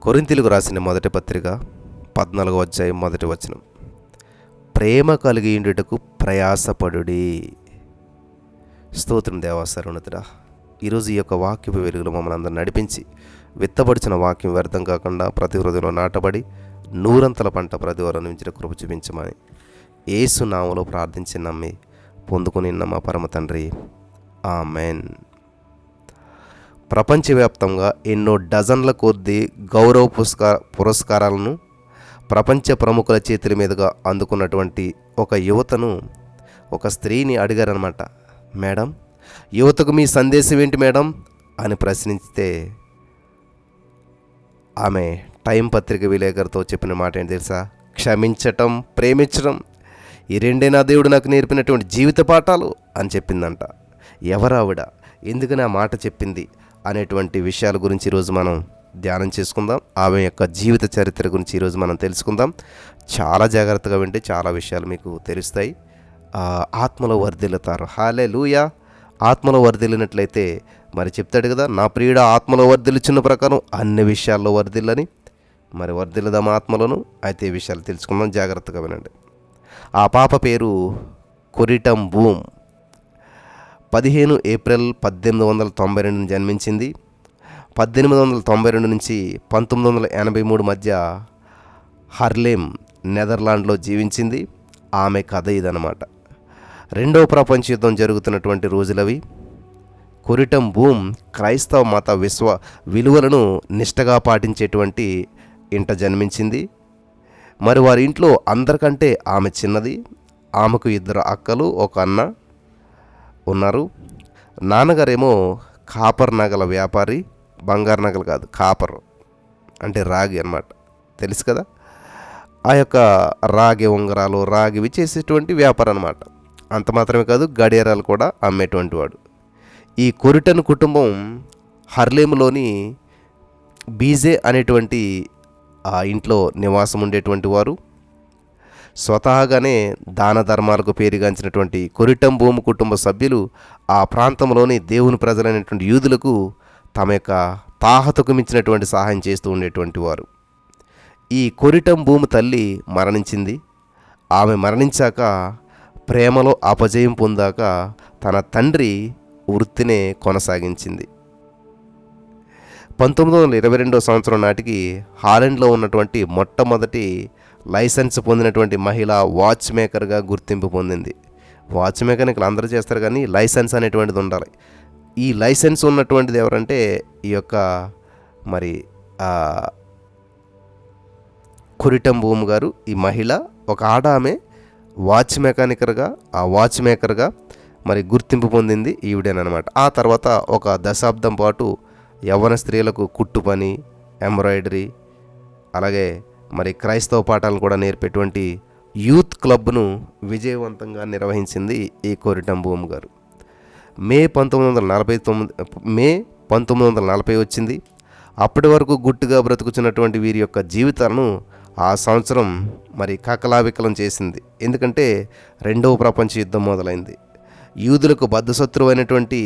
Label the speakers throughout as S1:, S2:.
S1: కొరింథీయులకు రాసిన మొదటి పత్రిక 14వ అధ్యాయం మొదటి వచనం. ప్రేమ కలిగి ఉండుటకు ప్రయాసపడుడి. స్తోత్రం దేవా సర్వోన్నతుడా. ఈరోజు ఈ యొక్క వాక్యపు వెలుగులో మమ్మల్ని అందరూ నడిపించి విత్తబడిచిన వాక్యం వ్యర్థం కాకుండా ప్రతి హృదయంలో నాటబడి నూరంతల పంట ప్రతి వారం నుంచి కృప చూపించమని యేసు నామములో ప్రార్థించి నమ్మి పొందుకుని మా పరమ తండ్రి, ఆమెన్. ప్రపంచవ్యాప్తంగా ఎన్నో డజన్ల కొద్దీ గౌరవ పురస్కారాలను ప్రపంచ ప్రముఖుల చేతుల మీదుగా అందుకున్నటువంటి ఒక యువతను ఒక స్త్రీని అడిగారనమాట. మేడం, యువతకు మీ సందేశం ఏంటి మేడం అని ప్రశ్నిస్తే ఆమె టైం పత్రిక విలేకరుతో చెప్పిన మాట ఏంటి తెలుసా? క్షమించటం, ప్రేమించడం, ఈ రెండే నా దేవుడు నాకు నేర్పినటువంటి జీవిత పాఠాలు అని చెప్పిందంట. ఎవరావిడ, ఎందుకని ఆ మాట చెప్పింది అనేటువంటి విషయాల గురించి ఈరోజు మనం ధ్యానం చేసుకుందాం. ఆమె యొక్క జీవిత చరిత్ర గురించి ఈరోజు మనం తెలుసుకుందాం. చాలా జాగ్రత్తగా వింటే చాలా విషయాలు మీకు తెలుస్తాయి. ఆత్మలో వర్ధిల్లుతారు. హల్లెలూయా. ఆత్మలో వర్ధిల్లినట్లయితే మరి చెప్తాడు కదా, నా ప్రియుడ ఆత్మలో వర్ధిల్లుచున్న ప్రకారం అన్ని విషయాల్లో వర్ధిల్లని. మరి వర్ధిల్లుదాం ఆత్మలోను. అయితే ఈ విషయాలు తెలుసుకుందాం, జాగ్రత్తగా వినండి. ఆ పాప పేరు కొరిటం బూమ్. 15 ఏప్రిల్ 1892 జన్మించింది. 1892 నుంచి 1983 మధ్య హర్లేమ్, నెదర్లాండ్లో జీవించింది. ఆమె కథ ఇదనమాట. రెండవ ప్రపంచ యుద్ధం జరుగుతున్నటువంటి రోజులవి. కొరిటం బూమ్ క్రైస్తవ మత విలువలను నిష్టగా పాటించేటువంటి ఇంట జన్మించింది. మరి వారి ఇంట్లో అందరికంటే ఆమె చిన్నది. ఆమెకు 2 అక్కలు, ఒక అన్న ఉన్నారు. నాన్నగారేమో కాపర్ నగల వ్యాపారి. బంగారు నగలు కాదు, కాపర్ అంటే రాగి అన్నమాట, తెలుసు కదా. ఆ యొక్క రాగి ఉంగరాలు, రాగివి చేసేటువంటి వ్యాపారం అన్నమాట. అంత మాత్రమే కాదు, గడియారాలు కూడా అమ్మేటువంటి వాడు. ఈ కొరిటన్ కుటుంబం హర్లేములోని బీజే అనేటువంటి ఆ ఇంట్లో నివాసం ఉండేటువంటి వారు. స్వతహాగానే దాన ధర్మాలకు పేరుగాంచినటువంటి కొరిటం భూమి కుటుంబ సభ్యులు ఆ ప్రాంతంలోని దేవుని ప్రజలైనటువంటి యూదులకు తమ యొక్క తాహతకు మించినటువంటి సహాయం చేస్తూ ఉండేటువంటి వారు. ఈ కొరిటం భూమి తల్లి మరణించింది. ఆమె మరణించాక, ప్రేమలో అపజయం పొందాక తన తండ్రి వృత్తినే కొనసాగించింది. 1922 సంవత్సరం నాటికి హాలండ్లో ఉన్నటువంటి మొట్టమొదటి లైసెన్స్ పొందినటువంటి మహిళ వాచ్ మేకర్గా గుర్తింపు పొందింది. వాచ్ మెకానిక్లు అందరూ చేస్తారు, కానీ లైసెన్స్ అనేటువంటిది ఉండాలి. ఈ లైసెన్స్ ఉన్నటువంటిది ఎవరంటే ఈ యొక్క మరి కొరిటం భూమి గారు. ఈ మహిళ ఒక ఆమె వాచ్ మేకర్గా మరి గుర్తింపు పొందింది ఈవిడేనమాట. ఆ తర్వాత ఒక దశాబ్దం పాటు యవ్వన స్త్రీలకు కుట్టు పని, ఎంబ్రాయిడరీ, అలాగే మరి క్రైస్తవ పాఠాలను కూడా నేర్పేటువంటి యూత్ క్లబ్ను విజయవంతంగా నిర్వహించింది ఈ కొరిటం భూమి గారు. మే 1940 వచ్చింది. అప్పటి వరకు గుట్టుగా బ్రతుకుతున్నటువంటి వీరి యొక్క జీవితాలను ఆ సంవత్సరం మరి కకలావికలం చేసింది. ఎందుకంటే రెండవ ప్రపంచ యుద్ధం మొదలైంది. యూదులకు బద్ధశత్రువు అయినటువంటి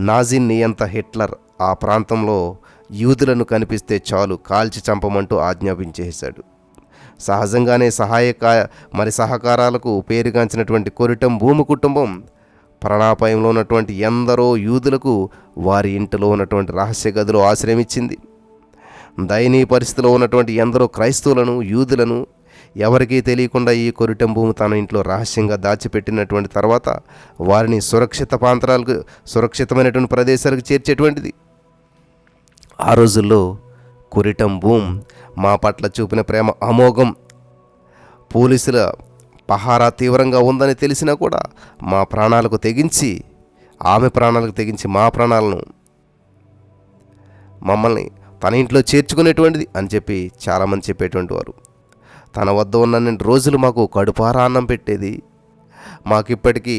S1: నాజీ నియంత హిట్లర్ ఆ ప్రాంతంలో యూదులను కనిపిస్తే చాలు కాల్చి చంపమంటూ ఆజ్ఞాపించేశాడు. సహజంగానే సహకారాలకు పేరుగాంచినటువంటి కొరిటం భూమి కుటుంబం ప్రాణాపాయంలో ఉన్నటువంటి ఎందరో యూదులకు వారి ఇంటిలో ఉన్నటువంటి రహస్య గదిలో ఆశ్రయం ఇచ్చింది. దయనీయ పరిస్థితిలో ఉన్నటువంటి ఎందరో క్రైస్తవులను, యూదులను ఎవరికీ తెలియకుండా ఈ కొరిటం భూమి తన ఇంట్లో రహస్యంగా దాచిపెట్టినటువంటి తర్వాత వారిని సురక్షితమైనటువంటి ప్రదేశాలకు చేర్చేటువంటిది. ఆ రోజుల్లో కొరిటం భూమ్ మా పట్ల చూపిన ప్రేమ అమోఘం. పోలీసుల పహారా తీవ్రంగా ఉందని తెలిసినా కూడా ఆమె ప్రాణాలకు తెగించి మా ప్రాణాలను మమ్మల్ని తన ఇంట్లో చేర్చుకునేటువంటిది అని చెప్పి చాలామంది చెప్పేటువంటి వారు. తన వద్ద ఉన్న రోజులు మాకు కడుపారా అన్నం పెట్టేది. మాకిప్పటికీ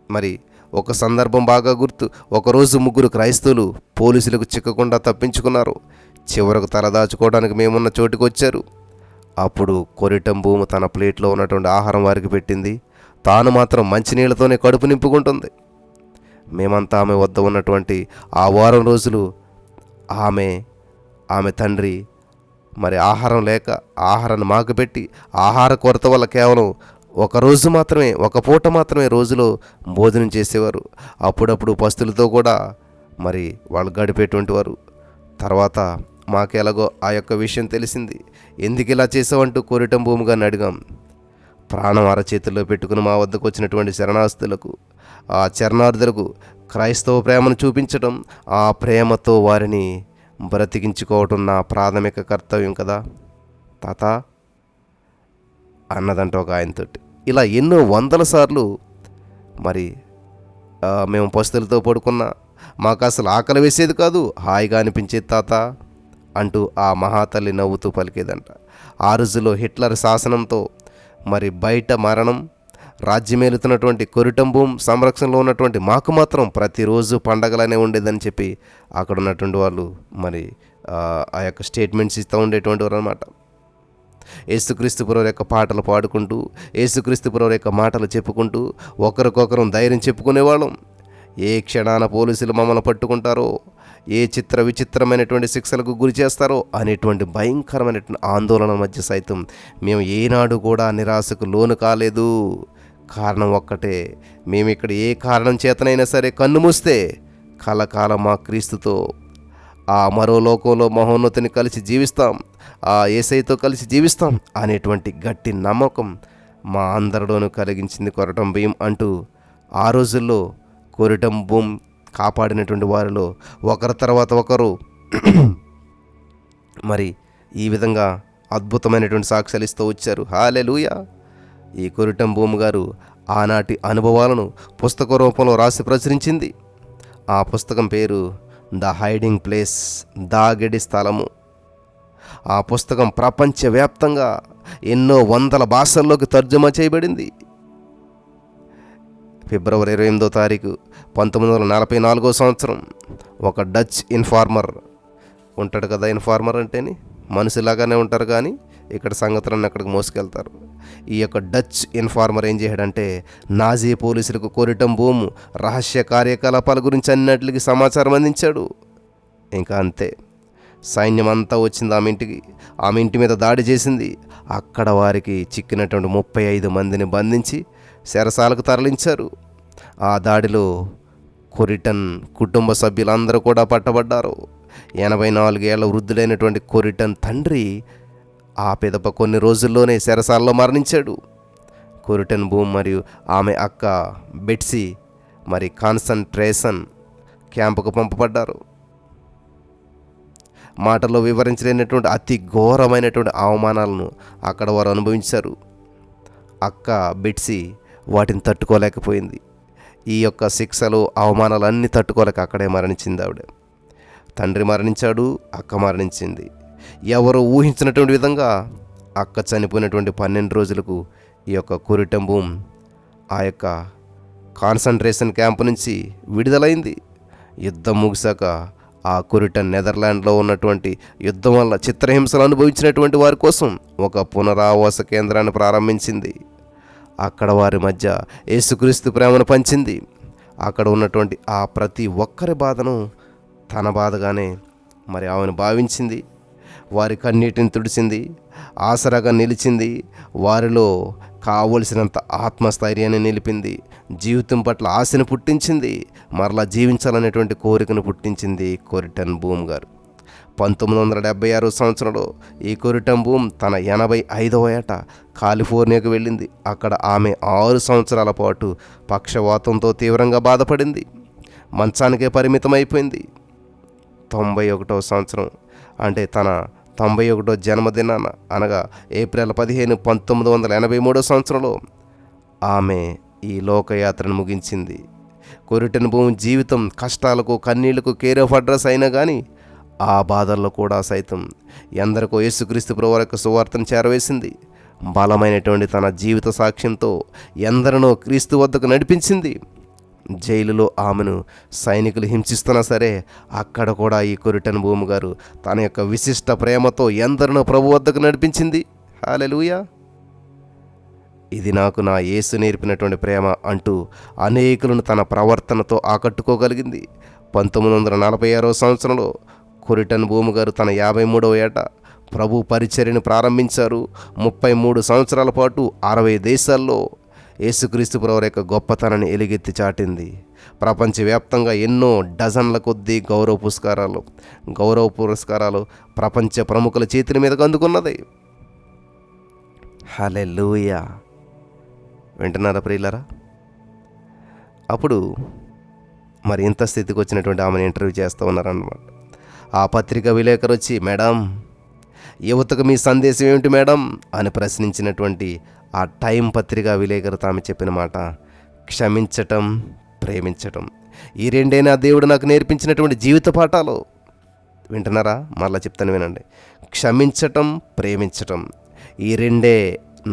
S1: మరి ఒక సందర్భం బాగా గుర్తు. ఒకరోజు 3 క్రైస్తవులు పోలీసులకు చిక్కకుండా తప్పించుకున్నారు. చివరకు తలదాచుకోవడానికి మేమున్న చోటుకు వచ్చారు. అప్పుడు కొరిటం భూమి తన ప్లేట్లో ఉన్నటువంటి ఆహారం వారికి పెట్టింది. తాను మాత్రం మంచినీళ్ళతోనే కడుపు నింపుకుంటుంది. మేమంతా ఆమె వద్ద ఉన్నటువంటి ఆ వారం రోజులు ఆమె తండ్రి మరి ఆహారం లేక ఆహారాన్ని మాకుపెట్టి ఆహార కొరత వల్ల కేవలం ఒక రోజు మాత్రమే, ఒక పూట మాత్రమే రోజులో భోజనం చేసేవారు. అప్పుడప్పుడు పస్తులతో కూడా మరి వాళ్ళు గడిపేటువంటి వారు. తర్వాత మాకెలాగో ఆ యొక్క విషయం తెలిసింది. ఎందుకు ఇలా చేసావంటూ కోరిటం భూమి గారిని అడిగాం. ప్రాణం అరచేతుల్లో పెట్టుకుని మా వద్దకు వచ్చినటువంటి శరణార్థులకు, ఆ శరణార్థులకు క్రైస్తవ ప్రేమను చూపించడం, ఆ ప్రేమతో వారిని బ్రతికించుకోవటం నా ప్రాథమిక కర్తవ్యం కదా తాత అన్నదంట ఒక ఆయనతోటి. ఇలా ఎన్నో వందల సార్లు మరి మేము పస్తులతో పడుకున్నా మాకు అసలు ఆకలి వేసేది కాదు, హాయిగా అనిపించేది తాత అంటూ ఆ మహాతల్లి నవ్వుతూ పలికేదంట. ఆ రోజుల్లో హిట్లర్ శాసనంతో మరి బయట మరణం, రాజ్యమేలుతున్నటువంటి కొరిటం భూమి సంరక్షణలో ఉన్నటువంటి మాకు మాత్రం ప్రతిరోజు పండగలనే ఉండేదని చెప్పి అక్కడ ఉన్నటువంటి వాళ్ళు మరి ఆ యొక్క స్టేట్మెంట్స్ ఇస్తూ ఉండేటువంటి వారు అనమాట. యేసుక్రీస్తు ప్రభువు యొక్క పాటలు పాడుకుంటూ, యేసుక్రీస్తు ప్రభువు యొక్క మాటలు చెప్పుకుంటూ ఒకరికొకరం ధైర్యం చెప్పుకునేవాళ్ళం. ఏ క్షణాన పోలీసులు మమ్మల్ని పట్టుకుంటారో, ఏ చిత్ర విచిత్రమైనటువంటి శిక్షలకు గురి చేస్తారో అనేటువంటి భయంకరమైనటువంటి ఆందోళన మధ్య సైతం మేము ఏనాడు కూడా నిరాశకు లోను కాలేదు. కారణం ఒక్కటే, మేము ఇక్కడ ఏ కారణం చేతనైనా సరే కన్ను మూస్తే కలకాలం మా క్రీస్తుతో ఆ మరో లోకంలో మహోన్నతిని కలిసి జీవిస్తాం, ఆ యేసయ్యతో కలిసి జీవిస్తాం అనేటువంటి గట్టి నమ్మకం మా అందరిలోనూ కలిగించింది కొరటం భీం అంటూ ఆ రోజుల్లో కొరిటం భూమి కాపాడినటువంటి వారిలో ఒకరి తర్వాత ఒకరు మరి ఈ విధంగా అద్భుతమైనటువంటి సాక్ష్యాలు ఇస్తూ వచ్చారు. హల్లెలూయా. ఈ కొరిటం భూమి గారు ఆనాటి అనుభవాలను పుస్తక రూపంలో రాసి ప్రచురించింది. ఆ పుస్తకం పేరు ద హైడింగ్ ప్లేస్, దాగడి స్థలము. ఆ పుస్తకం ప్రపంచవ్యాప్తంగా ఎన్నో వందల భాషల్లోకి తర్జుమా చేయబడింది. ఫిబ్రవరి 28వ తారీఖు 1944 సంవత్సరం ఒక డచ్ ఇన్ఫార్మర్ ఉంటాడు కదా. ఇన్ఫార్మర్ అంటేని మనిషిలాగానే ఉంటారు, కానీ ఇక్కడ సంగతులను అక్కడికి మోసుకెళ్తారు. ఈ యొక్క డచ్ ఇన్ఫార్మర్ ఏం చేయడంటే నాజీ పోలీసులకు కొరిటం భూము రహస్య కార్యకలాపాల గురించి అన్నిటికి సమాచారం అందించాడు. ఇంకా అంతే, సైన్యం అంతా వచ్చింది ఆమె ఇంటి మీద దాడి చేసింది. అక్కడ వారికి చిక్కినటువంటి 35 మందిని బంధించి చెరసాలకు తరలించారు. ఆ దాడిలో కొరిటన్ కుటుంబ సభ్యులందరూ కూడా పట్టబడ్డారు. 84 ఏళ్ల వృద్ధుడైనటువంటి కొరిటన్ తండ్రి ఆ పిదప కొన్ని రోజుల్లోనే చెరసాలలో మరణించాడు. కొరిటన్ భూమ్ మరియు ఆమె అక్క బెట్సీ మరి కాన్సంట్రేషన్ క్యాంపుకు పంపబడ్డారు. మాటల్లో వివరించలేనటువంటి అతి ఘోరమైనటువంటి అవమానాలను అక్కడ వారు అనుభవించారు. అక్క బెట్సీ వాటిని తట్టుకోలేకపోయింది. ఈ యొక్క శిక్షలు అవమానాలు అన్నీ తట్టుకోలేక అక్కడే మరణించింది ఆవిడ. తండ్రి మరణించాడు, అక్క మరణించింది. ఎవరు ఊహించినటువంటి విధంగా అక్క చనిపోయినటువంటి 12 రోజులకు ఈ యొక్క కొరిటం భూమ్ ఆ యొక్క కాన్సంట్రేషన్ క్యాంపు నుంచి విడుదలైంది. యుద్ధం ముగిశాక ఆ కొరిటన్ నెదర్లాండ్లో ఉన్నటువంటి యుద్ధం వల్ల చిత్రహింసలు అనుభవించినటువంటి వారి కోసం ఒక పునరావాస కేంద్రాన్ని ప్రారంభించింది. అక్కడ వారి మధ్య యేసుక్రీస్తు ప్రేమను పంచింది. అక్కడ ఉన్నటువంటి ఆ ప్రతి ఒక్కరి బాధను తన బాధగానే మరి ఆమెను భావించింది. వారి కన్నీటిని తుడిచింది, ఆసరాగా నిలిచింది, వారిలో కావలసినంత ఆత్మస్థైర్యాన్ని నిలిపింది, జీవితం పట్ల ఆశను పుట్టించింది, మరలా జీవించాలనేటువంటి కోరికను పుట్టించింది కొరిటన్ భూమ్ గారు. 1976 సంవత్సరంలో ఈ కొరిటం భూమ్ తన 85వ ఏట కాలిఫోర్నియాకు వెళ్ళింది. అక్కడ ఆమె 6 సంవత్సరాల పాటు పక్షవాతంతో తీవ్రంగా బాధపడింది. మంచానికే పరిమితమైపోయింది. 91వ సంవత్సరం అంటే తన 91వ జన్మదినాన అనగా ఏప్రిల్ 15, 1983 సంవత్సరంలో ఆమె ఈ లోకయాత్రను ముగించింది. కొరిటన్ భూమి జీవితం కష్టాలకు కన్నీళ్లకు కేర్ ఆఫ్ అడ్రస్ అయినా కానీ ఆ బాధల్లో కూడా సైతం ఎందరికో యేసుక్రీస్తు ప్రభువు యొక్క సువార్తను చేరవేసింది. బలమైనటువంటి తన జీవిత సాక్ష్యంతో ఎందరినో క్రీస్తు వద్దకు నడిపించింది. జైలులో ఆమెను సైనికులు హింసిస్తున్నా సరే అక్కడ కూడా ఈ కొరిటన్ భూమి గారు తన యొక్క విశిష్ట ప్రేమతో ఎందరినో ప్రభు వద్దకు నడిపించింది. హల్లెలూయా. ఇది నాకు నా యేసు నేర్పినటువంటి ప్రేమ అంటూ అనేకులను తన ప్రవర్తనతో ఆకట్టుకోగలిగింది. 1946 సంవత్సరంలో కొరిటన్ భూమి గారు తన 53వ ఏట ప్రభు పరిచర్యను ప్రారంభించారు. 33 సంవత్సరాల పాటు 60 దేశాల్లో యేసుక్రీస్తు ప్రభువు యొక్క గొప్పతనాన్ని ఎలుగెత్తి చాటింది. ప్రపంచవ్యాప్తంగా ఎన్నో డజన్ల కొద్దీ గౌరవ పురస్కారాలు ప్రపంచ ప్రముఖుల చేతుల మీదకు అందుకున్నది. హల్లెలూయా. వింటున్నారా ప్రియులారా? అప్పుడు మరి ఇంత స్థితికి వచ్చినటువంటి ఆమెను ఇంటర్వ్యూ చేస్తూ ఉన్నారన్నమాట. ఆ పత్రిక విలేకరు వచ్చి, మేడం, యువతకు మీ సందేశం ఏమిటి మేడం అని ప్రశ్నించినటువంటి ఆ టైం పత్రిక విలేకరు ఆమె చెప్పిన మాట, క్షమించటం, ప్రేమించటం. ఈ రెండే నా దేవుడు నాకు నేర్పించినటువంటి జీవిత పాఠాలు. వింటున్నారా? మరలా చెప్తాను, వినండి. క్షమించటం, ప్రేమించటం, ఈ రెండే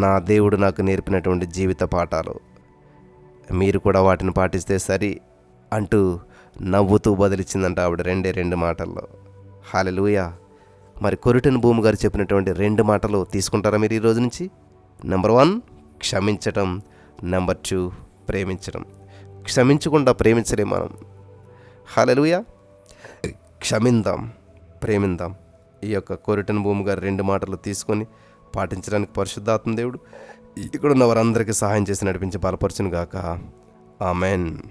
S1: నా దేవుడు నాకు నేర్పినటువంటి జీవిత పాఠాలు. మీరు కూడా వాటిని పాటిస్తే సరి అంటూ నవ్వుతూ బదిలిచ్చిందంట ఆవిడ రెండు మాటల్లో. హల్లెలూయా. మరి కొరిటెన్ భూమి గారు చెప్పినటువంటి 2 మాటలు తీసుకుంటారా మీరు ఈ రోజు నుంచి? నెంబర్ 1 క్షమించటం, నెంబర్ 2 ప్రేమించడం. క్షమించకుండా ప్రేమించలేం మనం. హల్లెలూయా. క్షమిందాం, ప్రేమిందాం. ఈ యొక్క కొరిటెన్ భూమి గారు 2 మాటలు తీసుకొని పాటించడానికి పరిశుద్ధాత్మ దేవుడు ఇక్కడ ఉన్న వారందరికీ సహాయం చేసి నడిపించి బలపరచును గాక. ఆమెన్.